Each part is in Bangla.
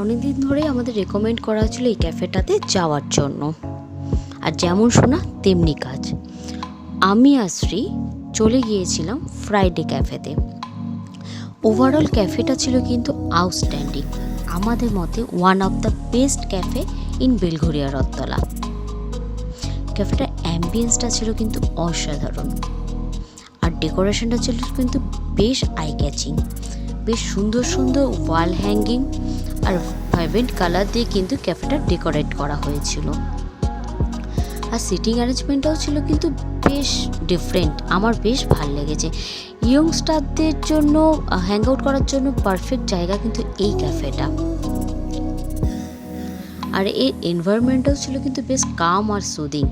অনেকদিন ধরেই আমাদের রেকমেন্ড করা হয়েছিল এই ক্যাফেটাতে যাওয়ার জন্য, আর যেমন শোনা তেমনি কাজ। আমি আর শ্রী চলে গিয়েছিলাম ফ্রাইডে ক্যাফেতে। ওভারঅল ক্যাফেটা ছিল কিন্তু আউটস্ট্যান্ডিং, আমাদের মতে one of the best cafe in Belgharia Rathtala. ক্যাফেটার অ্যাম্বিয়েন্সটা ছিল কিন্তু অসাধারণ, আর ডেকোরেশনটা ছিল কিন্তু বেশ আই ক্যাচিং। বেশ সুন্দর সুন্দর ওয়াল হ্যাঙ্গিং আর ভাইব্রেন্ট কালার দিয়ে কিন্তু ক্যাফেটা ডেকোরেট করা হয়েছিল। আর সিটিং অ্যারেঞ্জমেন্টটাও ছিল কিন্তু বেশ ডিফারেন্ট, আমার বেশ ভালো লেগেছে। ইয়ংস্টারদের জন্য হ্যাং আউট করার জন্য পারফেক্ট জায়গা কিন্তু এই ক্যাফেটা। আর এর এনভায়রনমেন্টটাও ছিল কিন্তু বেশ কাম আর সুদিং।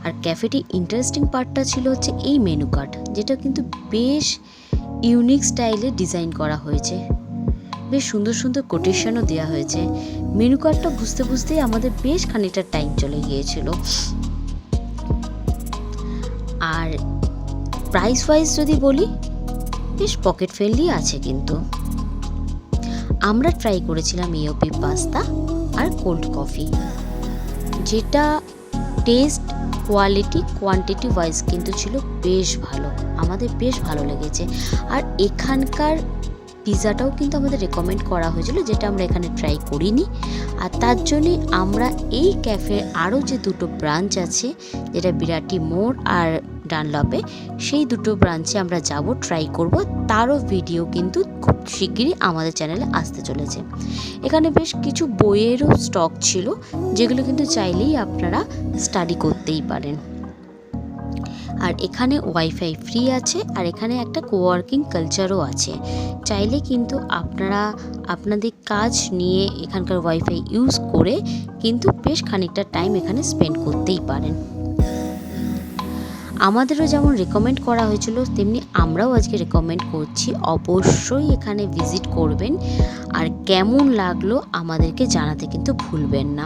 আর ক্যাফেটি ইন্টারেস্টিং পার্টটা ছিল হচ্ছে এই মেনু কার্ড, যেটা কিন্তু বেশ ইউনিক স্টাইলে ডিজাইন করা হয়েছে। বেশ সুন্দর সুন্দর কোটেশনও দেওয়া হয়েছে। মেনু কার্ডটা বুঝতে বুঝতেই আমাদের বেশ খানিকটা টাইম চলে গিয়েছিল। আর প্রাইস ওয়াইজ যদি বলি, বেশ পকেট ফ্রেন্ডলি আছে কিন্তু। আমরা ট্রাই করেছিলাম ইওপি পাস্তা আর কোল্ড কফি, যেটা টেস্ট, কোয়ালিটি, কোয়ান্টিটি ওয়াইজ কিন্তু ছিল বেশ ভালো, আমাদের বেশ ভালো লেগেছে। আর এখানকার পিৎজাটাও কিন্তু আমাদের রেকমেন্ড করা হয়েছিল, যেটা আমরা এখানে ট্রাই করিনি। আর তার জন্যে আমরা এই ক্যাফের আরও যে দুটো ব্রাঞ্চ আছে, যেটা বিরাটি মোড় আর ডানলপে, সেই দুটো ব্রাঞ্চে আমরা যাব, ট্রাই করব। তারও ভিডিও কিন্তু খুব শিগগিরই আমাদের চ্যানেলে আসতে চলেছে। এখানে বেশ কিছু বইয়েরও স্টক ছিল, যেগুলো কিন্তু চাইলেই আপনারা স্টাডি করতেই পারেন। আর এখানে ওয়াইফাই ফ্রি আছে, আর এখানে একটা কোওয়ার্কিং কালচারও আছে। চাইলে কিন্তু আপনারা আপনাদের কাজ নিয়ে এখানকার ওয়াইফাই ইউজ করে কিন্তু বেশ খানিকটা টাইম এখানে স্পেন্ড করতেই পারেন। আমাদেরও যেমন রেকমেন্ড করা হয়েছিল, তেমনি আমরাও আজকে রেকমেন্ড করছি, অবশ্যই এখানে ভিজিট করবেন। আর কেমন লাগলো আমাদেরকে জানাতে কিন্তু ভুলবেন না।